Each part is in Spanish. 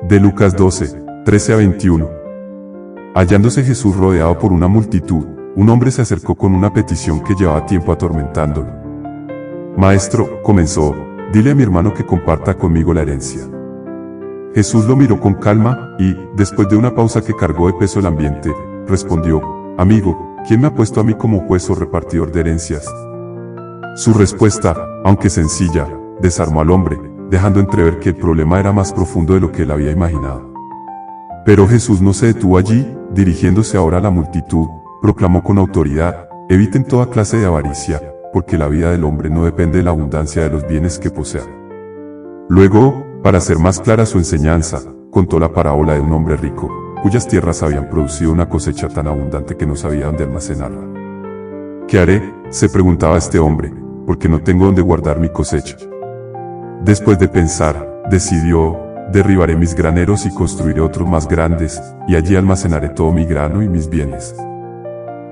De Lucas 12, 13 a 21. Hallándose Jesús rodeado por una multitud, un hombre se acercó con una petición que llevaba tiempo atormentándolo. Maestro, comenzó, dile a mi hermano que comparta conmigo la herencia. Jesús lo miró con calma y, después de una pausa que cargó de peso el ambiente, respondió, amigo, ¿quién me ha puesto a mí como juez o repartidor de herencias? Su respuesta, aunque sencilla, desarmó al hombre, dejando entrever que el problema era más profundo de lo que él había imaginado. Pero Jesús no se detuvo allí, dirigiéndose ahora a la multitud, proclamó con autoridad, eviten toda clase de avaricia, porque la vida del hombre no depende de la abundancia de los bienes que posea. Luego, para hacer más clara su enseñanza, contó la parábola de un hombre rico, cuyas tierras habían producido una cosecha tan abundante que no sabía dónde almacenarla. ¿Qué haré?, se preguntaba este hombre, porque no tengo dónde guardar mi cosecha. Después de pensar, decidió, derribaré mis graneros y construiré otros más grandes, y allí almacenaré todo mi grano y mis bienes.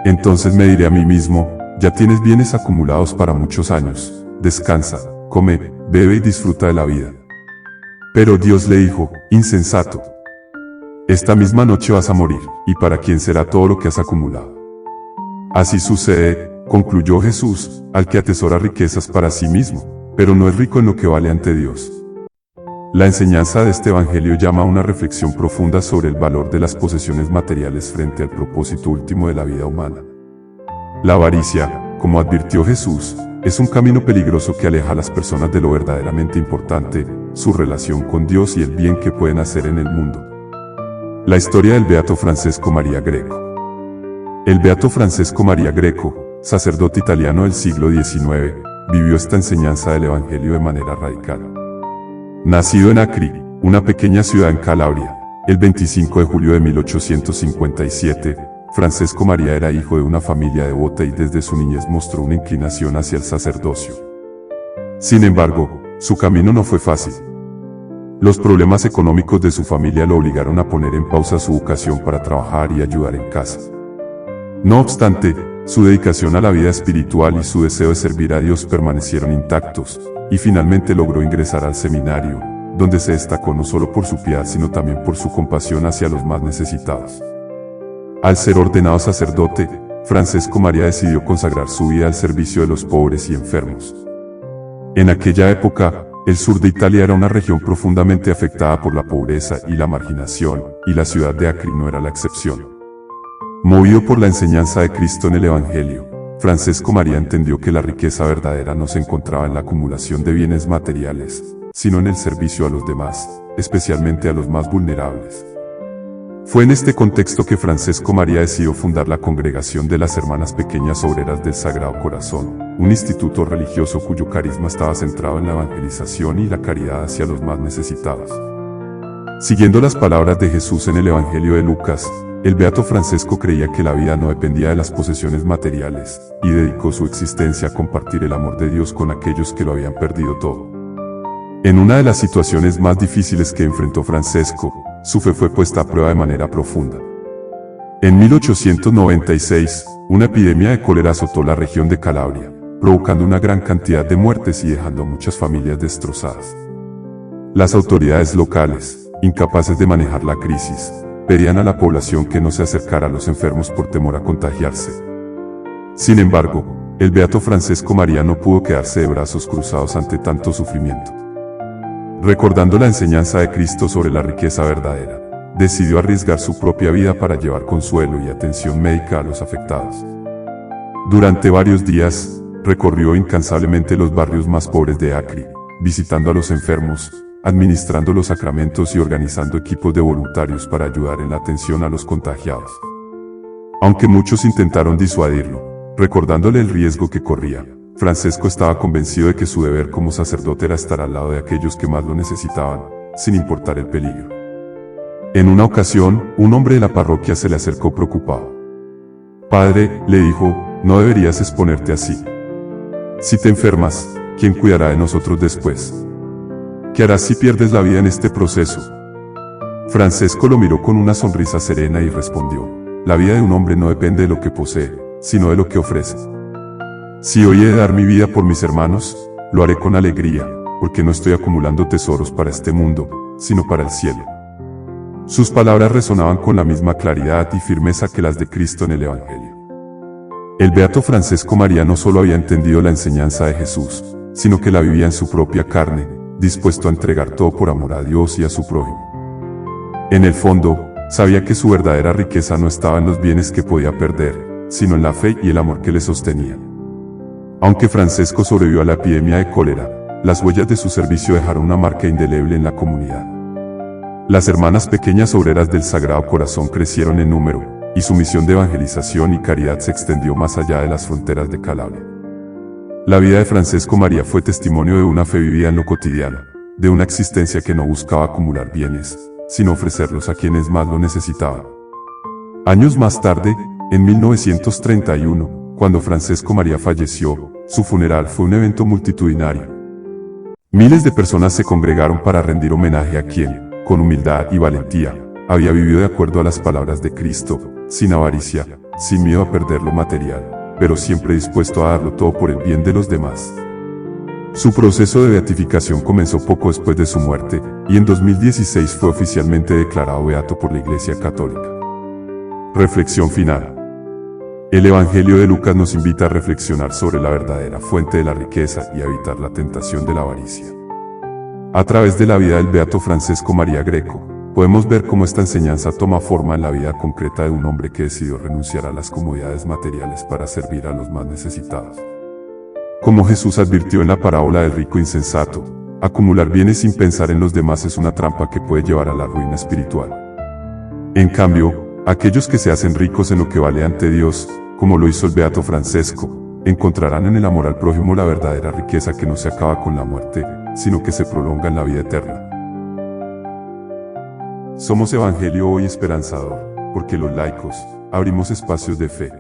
Entonces me diré a mí mismo, ya tienes bienes acumulados para muchos años, descansa, come, bebe y disfruta de la vida. Pero Dios le dijo, insensato. Esta misma noche vas a morir, ¿y para quién será todo lo que has acumulado? Así sucede, concluyó Jesús, al que atesora riquezas para sí mismo, pero no es rico en lo que vale ante Dios. La enseñanza de este evangelio llama a una reflexión profunda sobre el valor de las posesiones materiales frente al propósito último de la vida humana. La avaricia, como advirtió Jesús, es un camino peligroso que aleja a las personas de lo verdaderamente importante, su relación con Dios y el bien que pueden hacer en el mundo. La historia del beato Francesco Maria Greco. El beato Francesco Maria Greco, sacerdote italiano del siglo XIX, vivió esta enseñanza del evangelio de manera radical. Nacido en Acri, una pequeña ciudad en Calabria, el 25 de julio de 1857, Francesco Maria era hijo de una familia devota y desde su niñez mostró una inclinación hacia el sacerdocio. Sin embargo, su camino no fue fácil. Los problemas económicos de su familia lo obligaron a poner en pausa su vocación para trabajar y ayudar en casa. No obstante, su dedicación a la vida espiritual y su deseo de servir a Dios permanecieron intactos, y finalmente logró ingresar al seminario, donde se destacó no solo por su piedad sino también por su compasión hacia los más necesitados. Al ser ordenado sacerdote, Francesco Maria decidió consagrar su vida al servicio de los pobres y enfermos. En aquella época, el sur de Italia era una región profundamente afectada por la pobreza y la marginación, y la ciudad de Acri no era la excepción. Movido por la enseñanza de Cristo en el Evangelio, Francesco Maria entendió que la riqueza verdadera no se encontraba en la acumulación de bienes materiales, sino en el servicio a los demás, especialmente a los más vulnerables. Fue en este contexto que Francesco Maria decidió fundar la Congregación de las Hermanas Pequeñas Obreras del Sagrado Corazón, un instituto religioso cuyo carisma estaba centrado en la evangelización y la caridad hacia los más necesitados. Siguiendo las palabras de Jesús en el Evangelio de Lucas, el beato Francesco creía que la vida no dependía de las posesiones materiales, y dedicó su existencia a compartir el amor de Dios con aquellos que lo habían perdido todo. En una de las situaciones más difíciles que enfrentó Francesco, su fe fue puesta a prueba de manera profunda. En 1896, una epidemia de cólera azotó la región de Calabria, provocando una gran cantidad de muertes y dejando a muchas familias destrozadas. Las autoridades locales, incapaces de manejar la crisis, pedían a la población que no se acercara a los enfermos por temor a contagiarse. Sin embargo, el beato Francesco Maria no pudo quedarse de brazos cruzados ante tanto sufrimiento. Recordando la enseñanza de Cristo sobre la riqueza verdadera, decidió arriesgar su propia vida para llevar consuelo y atención médica a los afectados. Durante varios días, recorrió incansablemente los barrios más pobres de Acri, visitando a los enfermos, administrando los sacramentos y organizando equipos de voluntarios para ayudar en la atención a los contagiados. Aunque muchos intentaron disuadirlo, recordándole el riesgo que corría, Francesco estaba convencido de que su deber como sacerdote era estar al lado de aquellos que más lo necesitaban, sin importar el peligro. En una ocasión, un hombre de la parroquia se le acercó preocupado. «Padre», le dijo, «no deberías exponerte así. Si te enfermas, ¿quién cuidará de nosotros después? ¿Qué harás si pierdes la vida en este proceso?». Francesco lo miró con una sonrisa serena y respondió, «La vida de un hombre no depende de lo que posee, sino de lo que ofrece. Si hoy he de dar mi vida por mis hermanos, lo haré con alegría, porque no estoy acumulando tesoros para este mundo, sino para el cielo». Sus palabras resonaban con la misma claridad y firmeza que las de Cristo en el Evangelio. El beato Francesco María no solo había entendido la enseñanza de Jesús, sino que la vivía en su propia carne, dispuesto a entregar todo por amor a Dios y a su prójimo. En el fondo, sabía que su verdadera riqueza no estaba en los bienes que podía perder, sino en la fe y el amor que le sostenían. Aunque Francesco sobrevivió a la epidemia de cólera, las huellas de su servicio dejaron una marca indeleble en la comunidad. Las hermanas pequeñas obreras del Sagrado Corazón crecieron en número, y su misión de evangelización y caridad se extendió más allá de las fronteras de Calabria. La vida de Francesco María fue testimonio de una fe vivida en lo cotidiano, de una existencia que no buscaba acumular bienes, sino ofrecerlos a quienes más lo necesitaban. Años más tarde, en 1931, cuando Francesco María falleció, su funeral fue un evento multitudinario. Miles de personas se congregaron para rendir homenaje a quien, con humildad y valentía, había vivido de acuerdo a las palabras de Cristo, sin avaricia, sin miedo a perder lo material, pero siempre dispuesto a darlo todo por el bien de los demás. Su proceso de beatificación comenzó poco después de su muerte, y en 2016 fue oficialmente declarado beato por la Iglesia Católica. Reflexión final. El Evangelio de Lucas nos invita a reflexionar sobre la verdadera fuente de la riqueza y a evitar la tentación de la avaricia. A través de la vida del beato Francesco María Greco, podemos ver cómo esta enseñanza toma forma en la vida concreta de un hombre que decidió renunciar a las comodidades materiales para servir a los más necesitados. Como Jesús advirtió en la parábola del rico insensato, acumular bienes sin pensar en los demás es una trampa que puede llevar a la ruina espiritual. En cambio, aquellos que se hacen ricos en lo que vale ante Dios, como lo hizo el beato Francesco, encontrarán en el amor al prójimo la verdadera riqueza que no se acaba con la muerte, sino que se prolonga en la vida eterna. Somos Evangelio Hoy Esperanzador, porque los laicos abrimos espacios de fe.